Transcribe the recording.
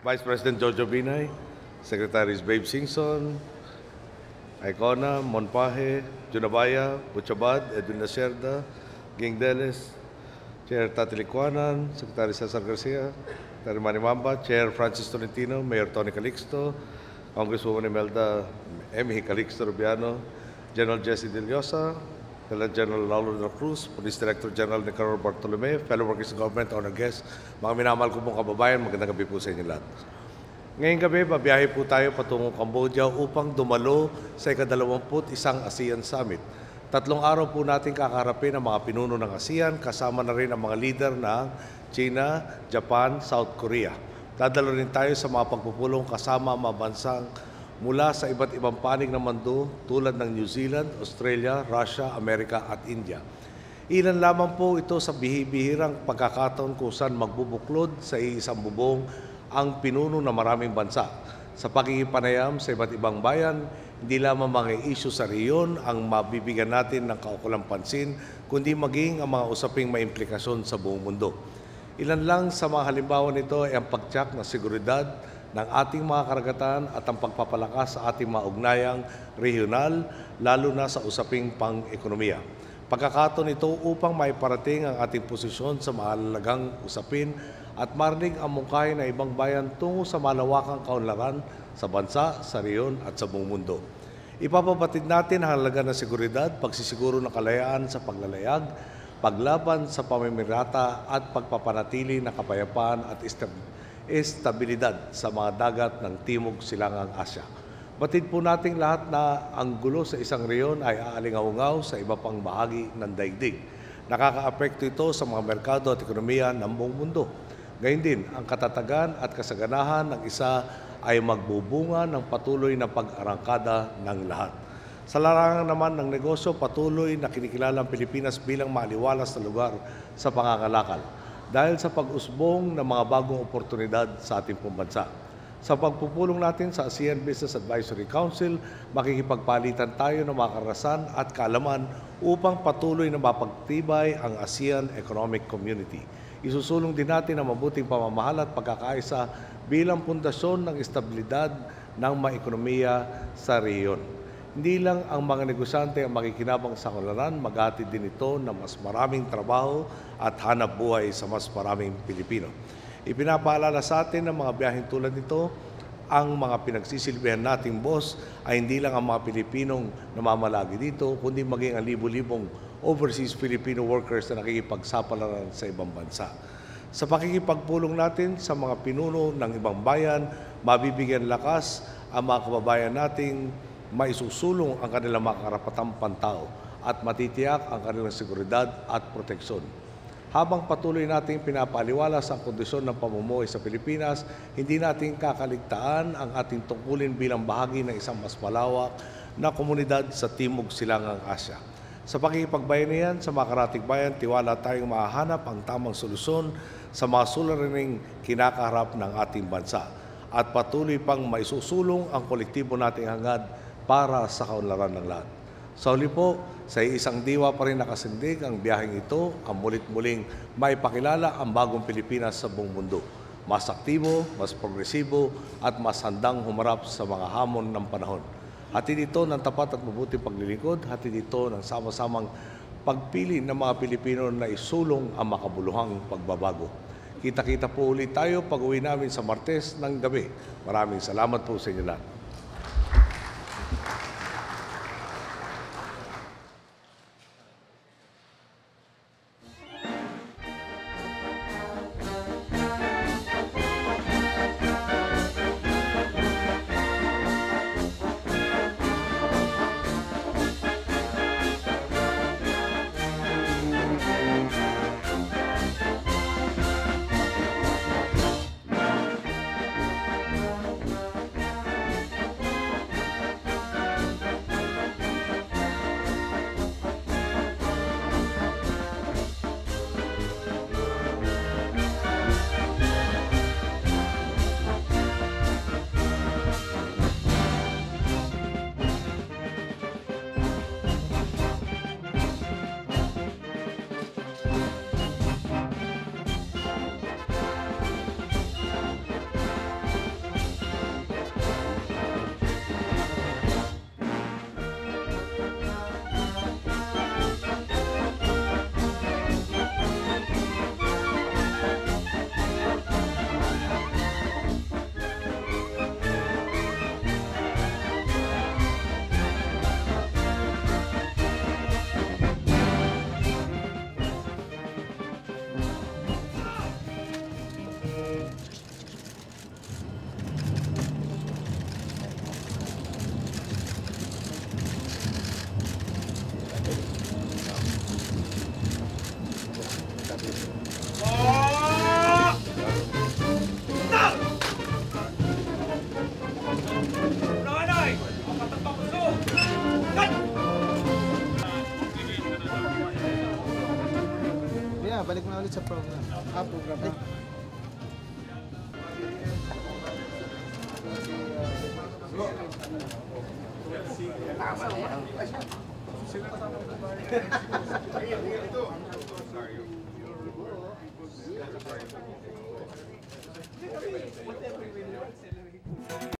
Vice President Jojo Binay, Secretaries Babe Singson, Icona, Monpaje, Junabaya, Butchabad, Edwin Lacerda, Ging Deles, Chair Tati Licuanan, Secretary Cesar Garcia, Secretary Manny Mamba, Chair Francis Tolentino, Mayor Tony Calixto, Congresswoman Imelda M. Calixto Rubiano, General Jesse De Llosa, Lieutenant General Laulo de la Cruz, Police Director General Nicaror Bartolome, fellow workers in government, honor guests, mga minamahal ko pong kababayan, magandang gabi po sa inyo lahat. Ngayong gabi, babiyahe po tayo patungong Cambodia upang dumalo sa ika-21 ASEAN Summit. 3 araw po natin kakaharapin ang mga pinuno ng ASEAN, kasama na rin ang mga leader ng China, Japan, South Korea. Dadalo rin tayo sa mga pagpupulong kasama ang mga bansang mula sa iba't ibang panig ng mundo tulad ng New Zealand, Australia, Russia, Amerika at India. Ilan lamang po ito sa bihirang pagkakataon kung saan magbubuklod sa isang bubong ang pinuno ng maraming bansa. Sa pakikipanayam sa iba't ibang bayan, hindi lamang mga isyu sa rehiyon ang mabibigyan natin ng kaukulang pansin, kundi maging ang mga usaping may implikasyon sa buong mundo. Ilan lang sa mga halimbawa nito ay ang pagtiyak ng seguridad ng ating mga karagatan at ang pagpapalakas sa ating mga ugnayang regional, lalo na sa usaping pang-ekonomiya. Pagkakataon ito upang maiparating ang ating posisyon sa mahalagang usapin at marinig ang mungkahi ng ibang bayan tungo sa malawakang kaunlaran sa bansa, sa rehiyon at sa buong mundo. Ipapabatid natin ang halaga ng seguridad, pagsisiguro ng kalayaan sa paglalayag, paglaban sa pamimirata at pagpapanatili ng kapayapaan at estabilidad sa mga dagat ng Timog Silangang Asya. Batid po nating lahat na ang gulo sa isang rehiyon ay aalingaw-ngaw sa iba pang bahagi ng daigdig. Nakakaapekto ito sa mga merkado at ekonomiya ng buong mundo. Gayun din, ang katatagan at kasaganahan ng isa ay magbubunga ng patuloy na pag-arangkada ng lahat. Sa larangan naman ng negosyo, patuloy na kinikilala ang Pilipinas bilang maaliwalas na lugar sa pangangalakal dahil sa pag-usbong ng mga bagong oportunidad sa ating pambansa. Sa pagpupulong natin sa ASEAN Business Advisory Council, makikipagpalitan tayo ng mga karanasan at kaalaman upang patuloy na mapagtibay ang ASEAN Economic Community. Isusulong din natin ang mabuting pamamahal at pagkakaisa bilang pundasyon ng estabilidad ng maekonomiya sa rehiyon. Hindi lang ang mga negosyante ang makikinabang sa kaunlaran, maghatid din ito ng mas maraming trabaho at hanap buhay sa mas maraming Pilipino. Ipinapaalala sa atin ng mga biyaheng tulad nito, ang mga pinagsisilbihan nating boss ay hindi lang ang mga Pilipinong namamalagi dito, kundi maging ang libu-libong overseas Filipino workers na nakikipagsapalaran sa ibang bansa. Sa pakikipagpulong natin sa mga pinuno ng ibang bayan, mabibigyan lakas ang mga kababayan nating maisusulong ang kanilang mga karapatang pantao at matitiyak ang kanilang seguridad at proteksyon. Habang patuloy nating pinapaliwalas ang kondisyon ng pamumuhay sa Pilipinas, hindi natin kakaligtaan ang ating tungkulin bilang bahagi ng isang mas malawak na komunidad sa Timog Silangang Asya. Sa pakikipagbayanihan sa mga karatig bayan, tiwala tayong mahahanap ang tamang solusyon sa mga suliraning kinakaharap ng ating bansa at patuloy pang maisusulong ang kolektibo nating hangad para sa kaunlaran ng lahat. Sa huli po, sa isang diwa pa rin nakasindig ang biyaheng ito, ang mulit-muling maipakilala ang bagong Pilipinas sa buong mundo. Mas aktibo, mas progresibo at mas handang humarap sa mga hamon ng panahon. Hatid ito ng tapat at mabuting paglilingkod, hatid ito ng sama-samang pagpili ng mga Pilipino na isulong ang makabuluhang pagbabago. Kita-kita po ulit tayo pag-uwi namin sa Martes ng gabi. Maraming salamat po sa inyo lahat. balik mo na ulit sa program. Program Ay.